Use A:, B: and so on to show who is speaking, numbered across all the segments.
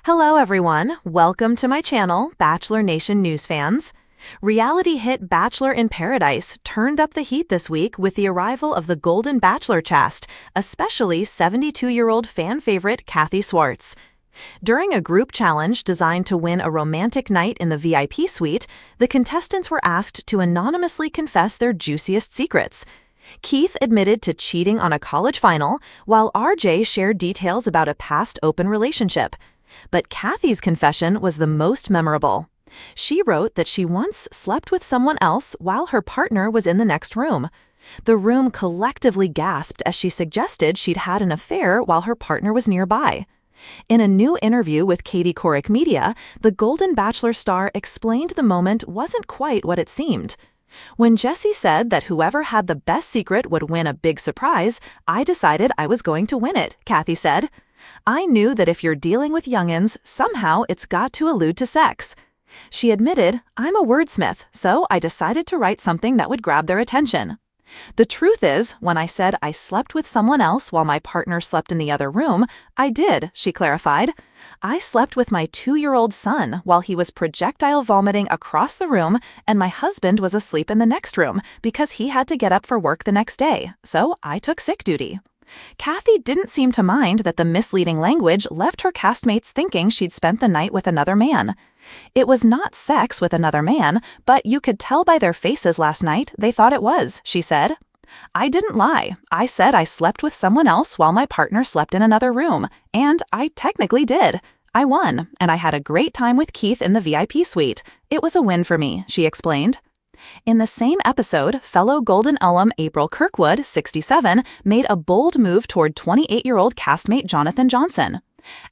A: Hello everyone, welcome to my channel, Bachelor Nation News fans. Reality hit Bachelor in Paradise turned up the heat this week with the arrival of the Golden Bachelor cast, especially 72-year-old fan favorite Kathy Swarts. During a group challenge designed to win a romantic night in the VIP suite, the contestants were asked to anonymously confess their juiciest secrets. Keith admitted to cheating on a college final, while RJ shared details about a past open relationship. But Kathy's confession was the most memorable. She wrote that she once slept with someone else while her partner was in the next room. The room collectively gasped as she suggested she'd had an affair while her partner was nearby. In a new interview with Katie Couric Media, the Golden Bachelor star explained the moment wasn't quite what it seemed. When Jesse said that whoever had the best secret would win a big surprise, I decided I was going to win it, Kathy said. I knew that if you're dealing with youngins, somehow it's got to allude to sex. She admitted, I'm a wordsmith, so I decided to write something that would grab their attention. The truth is, when I said I slept with someone else while my partner slept in the other room, I did, she clarified. I slept with my 2-year-old son while he was projectile vomiting across the room, and my husband was asleep in the next room because he had to get up for work the next day, so I took sick duty. Kathy didn't seem to mind that the misleading language left her castmates thinking she'd spent the night with another man. It was not sex with another man, but you could tell by their faces last night they thought it was, she said. I didn't lie. I said I slept with someone else while my partner slept in another room, and I technically did. I won, and I had a great time with Keith in the VIP suite. It was a win for me, she explained. In the same episode, fellow Golden alum April Kirkwood, 67, made a bold move toward 28-year-old castmate Jonathan Johnson.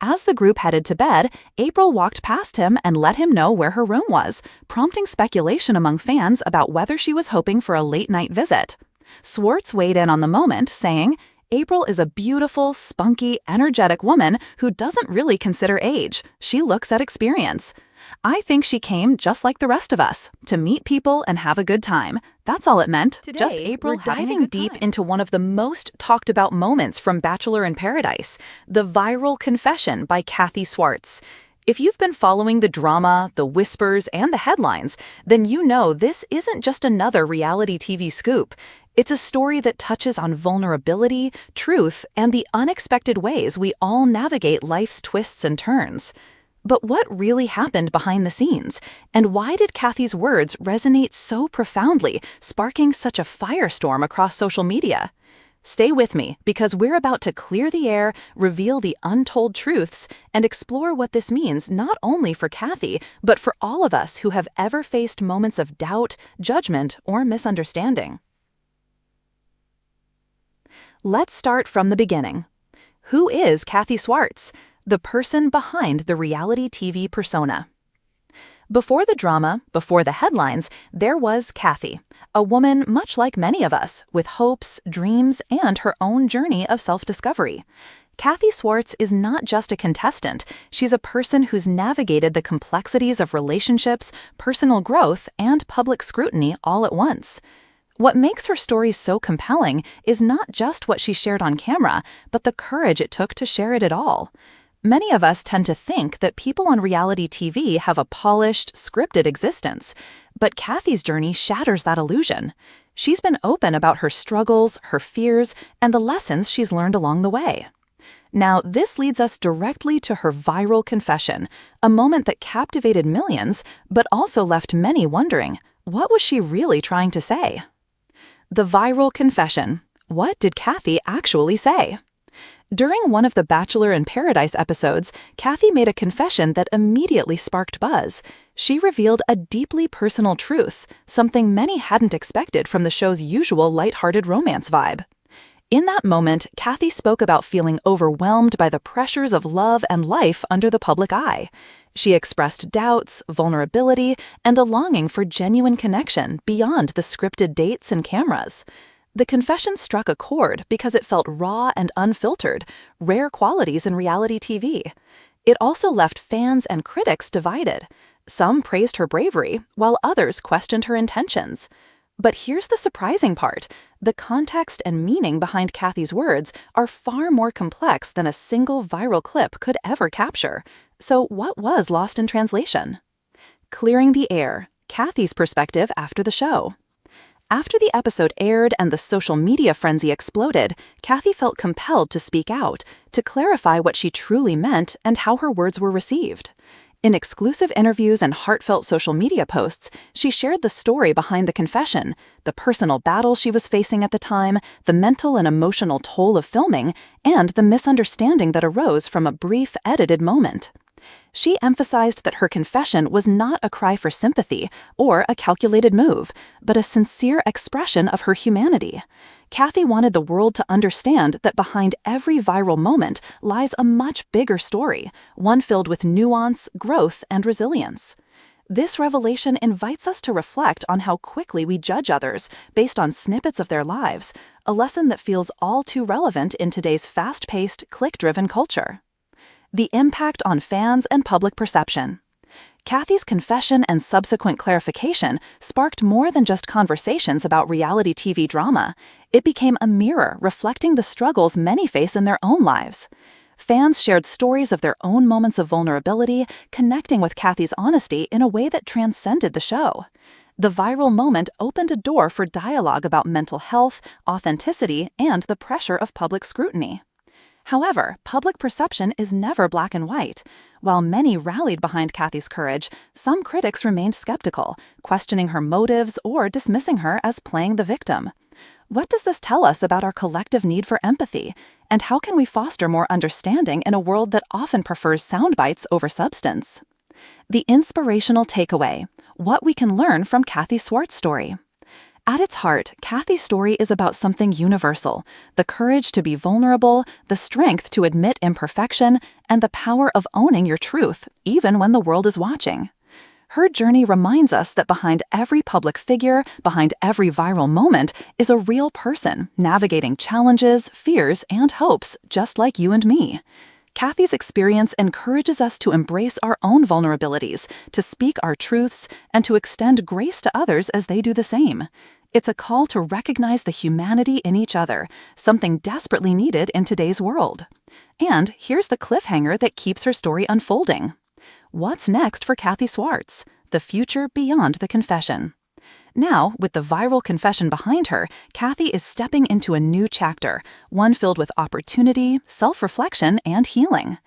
A: As the group headed to bed, April walked past him and let him know where her room was, prompting speculation among fans about whether she was hoping for a late-night visit. Swarts weighed in on the moment, saying, April is a beautiful, spunky, energetic woman who doesn't really consider age. She looks at experience. I think she came just like the rest of us, to meet people and have a good time. That's all it meant.
B: Today,
A: just April
B: we're
A: diving deep into one of the most talked about moments from Bachelor in Paradise, the viral confession by Kathy Swarts. If you've been following the drama, the whispers, and the headlines, then you know this isn't just another reality TV scoop. It's a story that touches on vulnerability, truth, and the unexpected ways we all navigate life's twists and turns. But what really happened behind the scenes? And why did Kathy's words resonate so profoundly, sparking such a firestorm across social media? Stay with me, because we're about to clear the air, reveal the untold truths, and explore what this means not only for Kathy, but for all of us who have ever faced moments of doubt, judgment, or misunderstanding. Let's start from the beginning. Who is Kathy Swarts, the person behind the reality TV persona? Before the drama, before the headlines, there was Kathy, a woman much like many of us, with hopes, dreams, and her own journey of self-discovery. Kathy Swarts is not just a contestant, she's a person who's navigated the complexities of relationships, personal growth, and public scrutiny all at once. What makes her story so compelling is not just what she shared on camera, but the courage it took to share it at all. Many of us tend to think that people on reality TV have a polished, scripted existence, but Kathy's journey shatters that illusion. She's been open about her struggles, her fears, and the lessons she's learned along the way. Now, this leads us directly to her viral confession, a moment that captivated millions, but also left many wondering, what was she really trying to say? The viral confession. What did Kathy actually say? During one of the Bachelor in Paradise episodes, Kathy made a confession that immediately sparked buzz. She revealed a deeply personal truth, something many hadn't expected from the show's usual lighthearted romance vibe. In that moment, Kathy spoke about feeling overwhelmed by the pressures of love and life under the public eye. She expressed doubts, vulnerability, and a longing for genuine connection beyond the scripted dates and cameras. The confession struck a chord because it felt raw and unfiltered, rare qualities in reality TV. It also left fans and critics divided. Some praised her bravery, while others questioned her intentions. But here's the surprising part. The context and meaning behind Kathy's words are far more complex than a single viral clip could ever capture. So what was lost in translation? Clearing the air, Kathy's perspective after the show. After the episode aired and the social media frenzy exploded, Kathy felt compelled to speak out, to clarify what she truly meant and how her words were received. In exclusive interviews and heartfelt social media posts, she shared the story behind the confession, the personal battle she was facing at the time, the mental and emotional toll of filming, and the misunderstanding that arose from a brief, edited moment. She emphasized that her confession was not a cry for sympathy or a calculated move, but a sincere expression of her humanity. Kathy wanted the world to understand that behind every viral moment lies a much bigger story, one filled with nuance, growth, and resilience. This revelation invites us to reflect on how quickly we judge others based on snippets of their lives, a lesson that feels all too relevant in today's fast-paced, click-driven culture. The impact on fans and public perception. Kathy's confession and subsequent clarification sparked more than just conversations about reality TV drama. It became a mirror reflecting the struggles many face in their own lives. Fans shared stories of their own moments of vulnerability, connecting with Kathy's honesty in a way that transcended the show. The viral moment opened a door for dialogue about mental health, authenticity, and the pressure of public scrutiny. However, public perception is never black and white. While many rallied behind Kathy's courage, some critics remained skeptical, questioning her motives or dismissing her as playing the victim. What does this tell us about our collective need for empathy? And how can we foster more understanding in a world that often prefers sound bites over substance? The inspirational takeaway: what we can learn from Kathy Swarts' story. At its heart, Kathy's story is about something universal: the courage to be vulnerable, the strength to admit imperfection, and the power of owning your truth, even when the world is watching. Her journey reminds us that behind every public figure, behind every viral moment, is a real person navigating challenges, fears, and hopes, just like you and me. Kathy's experience encourages us to embrace our own vulnerabilities, to speak our truths, and to extend grace to others as they do the same. It's a call to recognize the humanity in each other, something desperately needed in today's world. And here's the cliffhanger that keeps her story unfolding. What's next for Kathy Swarts? The future beyond the confession. Now, with the viral confession behind her, Kathy is stepping into a new chapter, one filled with opportunity, self-reflection, and healing.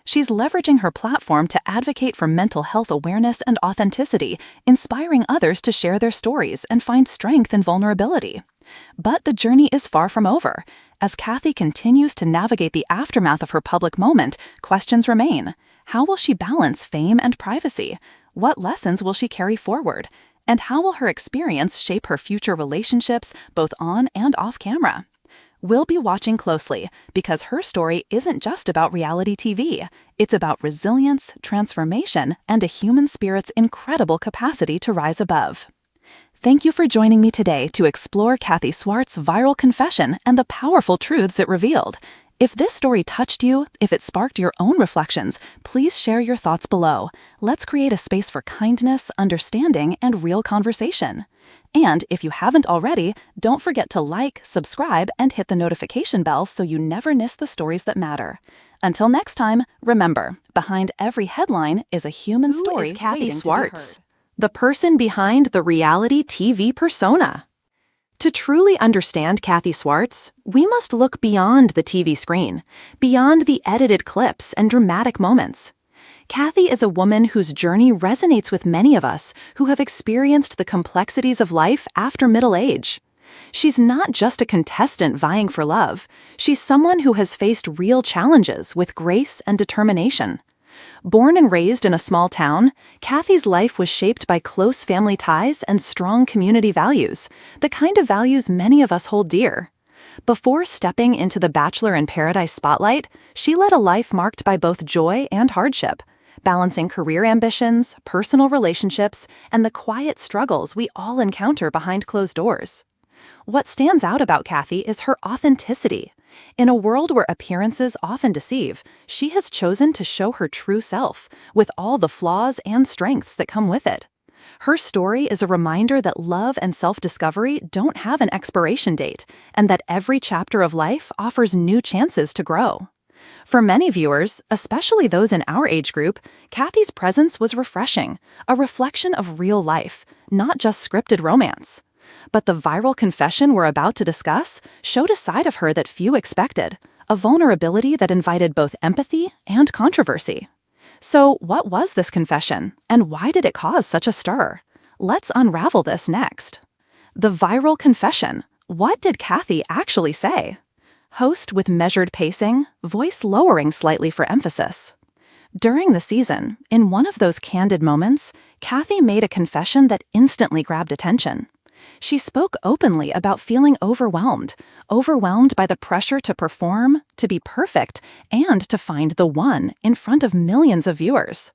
A: She's leveraging her platform to advocate for mental health awareness and authenticity, inspiring others to share their stories and find strength in vulnerability. But the journey is far from over. As Kathy continues to navigate the aftermath of her public moment, questions remain. How will she balance fame and privacy? What lessons will she carry forward? And how will her experience shape her future relationships, both on and off camera? We'll be watching closely, because her story isn't just about reality TV. It's about resilience, transformation, and a human spirit's incredible capacity to rise above. Thank you for joining me today to explore Kathy Swarts' viral confession and the powerful truths it revealed. If this story touched you, if it sparked your own reflections, please share your thoughts below. Let's create a space for kindness, understanding, and real conversation. And if you haven't already, don't forget to like, subscribe, and hit the notification bell so you never miss the stories that matter. Until next time, remember, behind every headline is a human story.
B: Who is Kathy
A: waiting to be
B: Swarts?
A: heard. The person behind the reality TV persona. To truly understand Kathy Swarts, we must look beyond the TV screen, beyond the edited clips and dramatic moments. Kathy is a woman whose journey resonates with many of us who have experienced the complexities of life after middle age. She's not just a contestant vying for love. She's someone who has faced real challenges with grace and determination. Born and raised in a small town, Kathy's life was shaped by close family ties and strong community values, the kind of values many of us hold dear. Before stepping into the Bachelor in Paradise spotlight, she led a life marked by both joy and hardship, balancing career ambitions, personal relationships, and the quiet struggles we all encounter behind closed doors. What stands out about Kathy is her authenticity. In a world where appearances often deceive, she has chosen to show her true self, with all the flaws and strengths that come with it. Her story is a reminder that love and self-discovery don't have an expiration date, and that every chapter of life offers new chances to grow. For many viewers, especially those in our age group, Kathy's presence was refreshing, a reflection of real life, not just scripted romance. But the viral confession we're about to discuss showed a side of her that few expected, a vulnerability that invited both empathy and controversy. So, what was this confession, and why did it cause such a stir? Let's unravel this next. The viral confession. What did Kathy actually say? Host with measured pacing, voice lowering slightly for emphasis. During the season, in one of those candid moments, Kathy made a confession that instantly grabbed attention. She spoke openly about feeling overwhelmed by the pressure to perform, to be perfect, and to find the one in front of millions of viewers.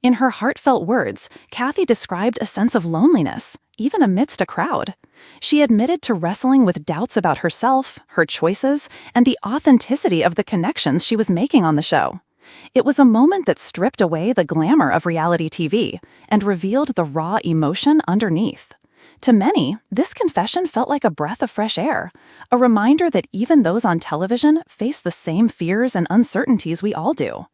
A: In her heartfelt words, Kathy described a sense of loneliness, even amidst a crowd. She admitted to wrestling with doubts about herself, her choices, and the authenticity of the connections she was making on the show. It was a moment that stripped away the glamour of reality TV and revealed the raw emotion underneath. To many, this confession felt like a breath of fresh air, a reminder that even those on television face the same fears and uncertainties we all do.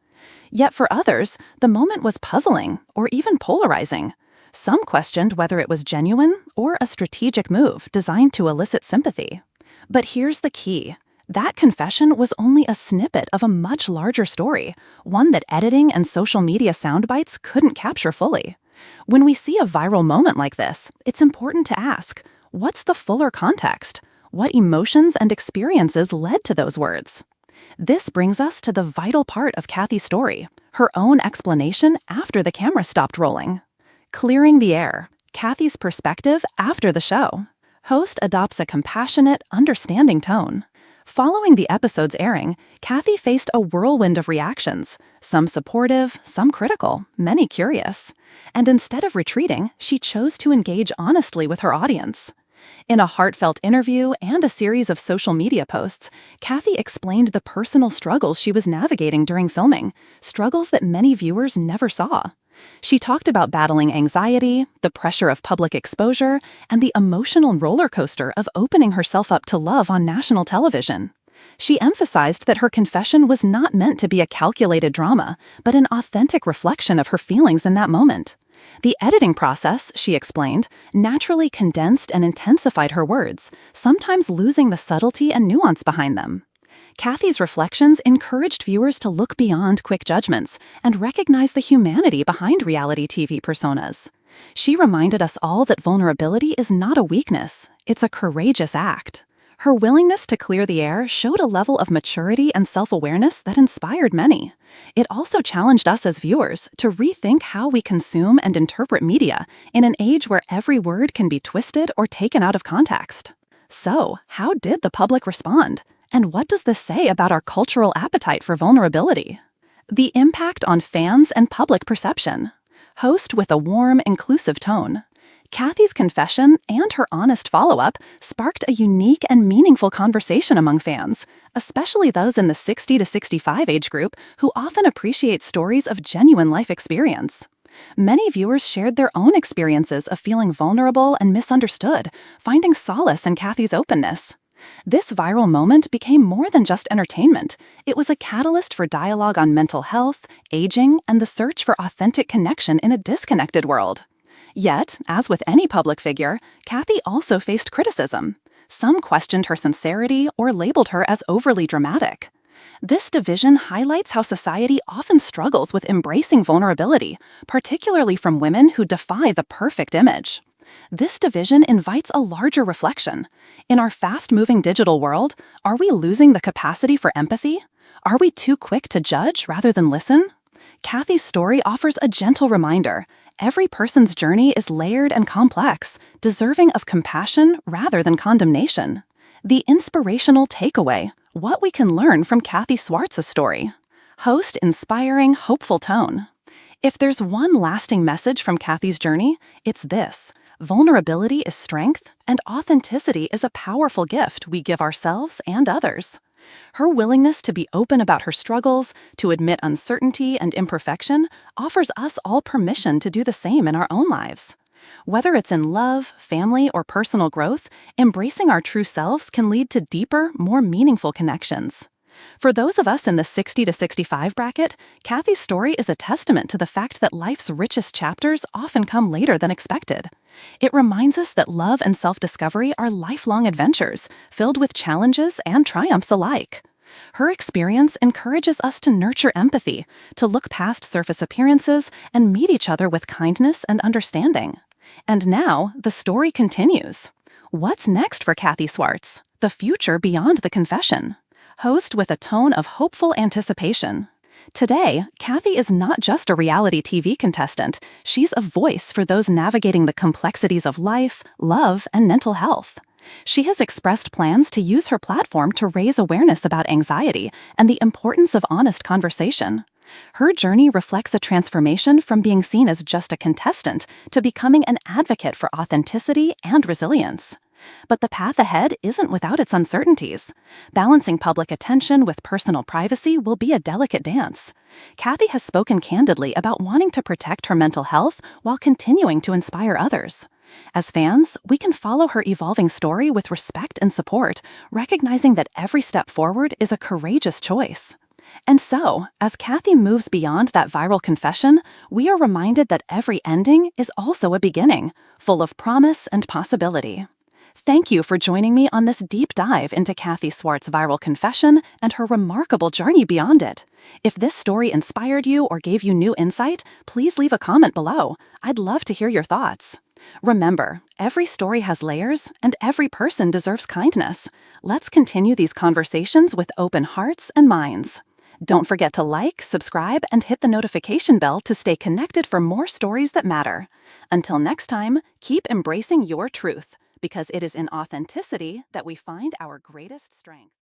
A: Yet for others, the moment was puzzling or even polarizing. Some questioned whether it was genuine or a strategic move designed to elicit sympathy. But here's the key. That confession was only a snippet of a much larger story, one that editing and social media soundbites couldn't capture fully. When we see a viral moment like this, it's important to ask, what's the fuller context? What emotions and experiences led to those words? This brings us to the vital part of Kathy's story, her own explanation after the camera stopped rolling. Clearing the air, Kathy's perspective after the show. Host adopts a compassionate, understanding tone. Following the episode's airing, Kathy faced a whirlwind of reactions, some supportive, some critical, many curious. And instead of retreating, she chose to engage honestly with her audience. In a heartfelt interview and a series of social media posts, Kathy explained the personal struggles she was navigating during filming, struggles that many viewers never saw. She talked about battling anxiety, the pressure of public exposure, and the emotional roller coaster of opening herself up to love on national television. She emphasized that her confession was not meant to be a calculated drama, but an authentic reflection of her feelings in that moment. The editing process, she explained, naturally condensed and intensified her words, sometimes losing the subtlety and nuance behind them. Kathy's reflections encouraged viewers to look beyond quick judgments and recognize the humanity behind reality TV personas. She reminded us all that vulnerability is not a weakness, it's a courageous act. Her willingness to clear the air showed a level of maturity and self-awareness that inspired many. It also challenged us as viewers to rethink how we consume and interpret media in an age where every word can be twisted or taken out of context. So, how did the public respond? And what does this say about our cultural appetite for vulnerability? The impact on fans and public perception. Host with a warm, inclusive tone. Kathy's confession and her honest follow-up sparked a unique and meaningful conversation among fans, especially those in the 60 to 65 age group who often appreciate stories of genuine life experience. Many viewers shared their own experiences of feeling vulnerable and misunderstood, finding solace in Kathy's openness. This viral moment became more than just entertainment. It was a catalyst for dialogue on mental health, aging, and the search for authentic connection in a disconnected world. Yet, as with any public figure, Kathy also faced criticism. Some questioned her sincerity or labeled her as overly dramatic. This division highlights how society often struggles with embracing vulnerability, particularly from women who defy the perfect image. This division invites a larger reflection. In our fast-moving digital world, are we losing the capacity for empathy? Are we too quick to judge rather than listen? Kathy's story offers a gentle reminder. Every person's journey is layered and complex, deserving of compassion rather than condemnation. The inspirational takeaway, what we can learn from Kathy Swarts' story. Host inspiring, hopeful tone. If there's one lasting message from Kathy's journey, it's this. Vulnerability is strength, and authenticity is a powerful gift we give ourselves and others. Her willingness to be open about her struggles, to admit uncertainty and imperfection, offers us all permission to do the same in our own lives. Whether it's in love, family, or personal growth, embracing our true selves can lead to deeper, more meaningful connections.
B: For those of us in the 60 to 65 bracket, Kathy's story is a testament to the fact that life's richest chapters often come later than expected. It reminds us that love and self-discovery are lifelong adventures, filled with challenges and triumphs alike. Her experience encourages us to nurture empathy, to look past surface appearances, and meet each other with kindness and understanding. And now, the story continues. What's next for Kathy Swarts? The future beyond the confession. Host with a tone of hopeful anticipation. Today, Kathy is not just a reality TV contestant, she's a voice for those navigating the complexities of life, love, and mental health. She has expressed plans to use her platform to raise awareness about anxiety and the importance of honest conversation. Her journey reflects a transformation from being seen as just a contestant to becoming an advocate for authenticity and resilience. But the path ahead isn't without its uncertainties. Balancing public attention with personal privacy will be a delicate dance. Kathy has spoken candidly about wanting to protect her mental health while continuing to inspire others. As fans, we can follow her evolving story with respect and support, recognizing that every step forward is a courageous choice. And so, as Kathy moves beyond that viral confession, we are reminded that every ending is also a beginning, full of promise and possibility. Thank you for joining me on this deep dive into Kathy Swarts' viral confession and her remarkable journey beyond it. If this story inspired you or gave you new insight, please leave a comment below. I'd love to hear your thoughts. Remember, every story has layers, and every person deserves kindness. Let's continue these conversations with open hearts and minds. Don't forget to like, subscribe, and hit the notification bell to stay connected for more stories that matter. Until next time, keep embracing your truth, because it is in authenticity that we find our greatest strength.